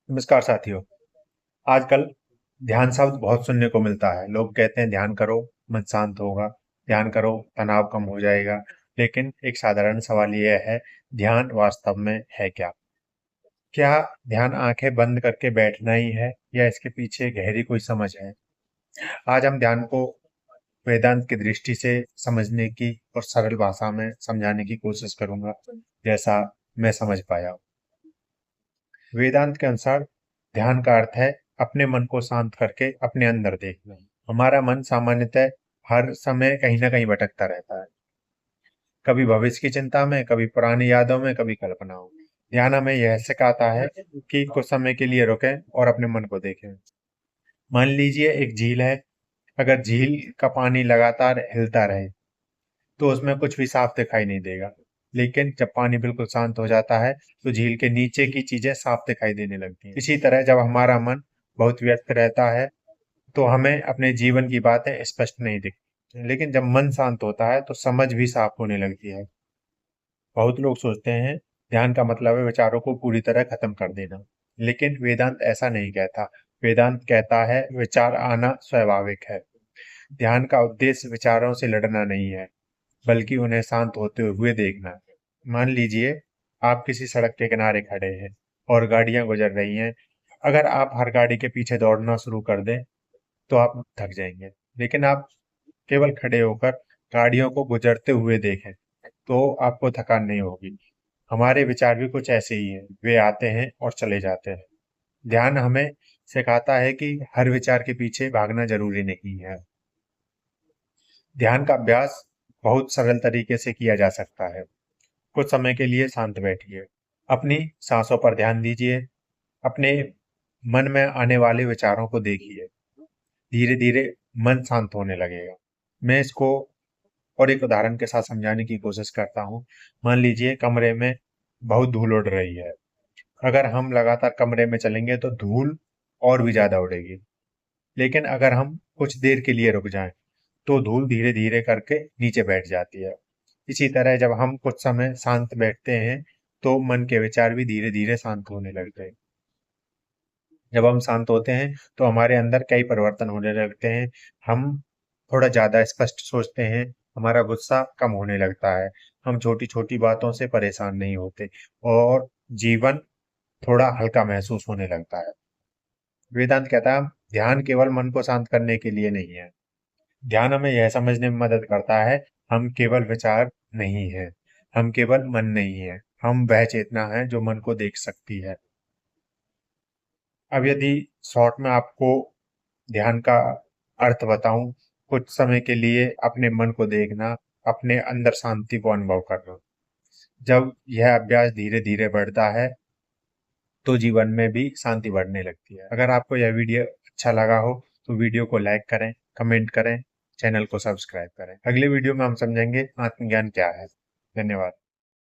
नमस्कार साथियों। आजकल ध्यान शब्द बहुत सुनने को मिलता है। लोग कहते हैं ध्यान करो, मन शांत होगा। ध्यान करो, तनाव कम हो जाएगा। लेकिन एक साधारण सवाल यह है, ध्यान वास्तव में है क्या? क्या ध्यान आंखें बंद करके बैठना ही है या इसके पीछे गहरी कोई समझ है? आज हम ध्यान को वेदांत की दृष्टि से समझने की और सरल भाषा में समझाने की कोशिश करूंगा, जैसा मैं समझ पाया। वेदांत के अनुसार ध्यान का अर्थ है अपने मन को शांत करके अपने अंदर देखना। हमारा मन सामान्यतः हर समय कहीं ना कहीं भटकता रहता है। कभी भविष्य की चिंता में, कभी पुरानी यादों में, कभी कल्पनाओं में। ध्यान हमें यह सिखाता है कि कुछ समय के लिए रुकें और अपने मन को देखें। मान लीजिए एक झील है। अगर झील का पानी लगातार हिलता रहे तो उसमें कुछ भी साफ दिखाई नहीं देगा। लेकिन जब पानी बिल्कुल शांत हो जाता है तो झील के नीचे की चीजें साफ दिखाई देने लगती हैं। इसी तरह जब हमारा मन बहुत व्यस्त रहता है तो हमें अपने जीवन की बातें स्पष्ट नहीं दिखती, लेकिन जब मन शांत होता है तो समझ भी साफ होने लगती है। बहुत लोग सोचते हैं ध्यान का मतलब है विचारों को पूरी तरह खत्म कर देना, लेकिन वेदांत ऐसा नहीं कहता। वेदांत कहता है विचार आना स्वाभाविक है। ध्यान का उद्देश्य विचारों से लड़ना नहीं है, बल्कि उन्हें शांत होते हुए देखना है। मान लीजिए आप किसी सड़क के किनारे खड़े हैं और गाड़ियां गुजर रही हैं। अगर आप हर गाड़ी के पीछे दौड़ना शुरू कर दें तो आप थक जाएंगे। लेकिन आप केवल खड़े होकर गाड़ियों को गुजरते हुए देखें तो आपको थकान नहीं होगी। हमारे विचार भी कुछ ऐसे ही हैं, वे आते हैं और चले जाते हैं। ध्यान हमें सिखाता है कि हर विचार के पीछे भागना जरूरी नहीं है। ध्यान का अभ्यास बहुत सरल तरीके से किया जा सकता है। कुछ समय के लिए शांत बैठिए, अपनी सांसों पर ध्यान दीजिए, अपने मन में आने वाले विचारों को देखिए। धीरे धीरे मन शांत होने लगेगा। मैं इसको और एक उदाहरण के साथ समझाने की कोशिश करता हूँ। मान लीजिए कमरे में बहुत धूल उड़ रही है। अगर हम लगातार कमरे में चलेंगे तो धूल और भी ज्यादा उड़ेगी। लेकिन अगर हम कुछ देर के लिए रुक जाएं तो धूल धीरे धीरे करके नीचे बैठ जाती है। इसी तरह जब हम कुछ समय शांत बैठते हैं तो मन के विचार भी धीरे धीरे शांत होने लगते हैं। जब हम शांत होते हैं तो हमारे अंदर कई परिवर्तन होने लगते हैं। हम थोड़ा ज्यादा स्पष्ट सोचते हैं, हमारा गुस्सा कम होने लगता है, हम छोटी छोटी बातों से परेशान नहीं होते और जीवन थोड़ा हल्का महसूस होने लगता है। वेदांत कहता है ध्यान केवल मन को शांत करने के लिए नहीं है। ध्यान हमें यह समझने में मदद करता है हम केवल विचार नहीं है, हम केवल मन नहीं है, हम वह चेतना है जो मन को देख सकती है। अब यदि शॉर्ट में आपको ध्यान का अर्थ बताऊं, कुछ समय के लिए अपने मन को देखना, अपने अंदर शांति को अनुभव करना। जब यह अभ्यास धीरे धीरे बढ़ता है तो जीवन में भी शांति बढ़ने लगती है। अगर आपको यह वीडियो अच्छा लगा हो तो वीडियो को लाइक करें, कमेंट करें, चैनल को सब्सक्राइब करें। अगले वीडियो में हम समझेंगे आत्मज्ञान क्या है। धन्यवाद।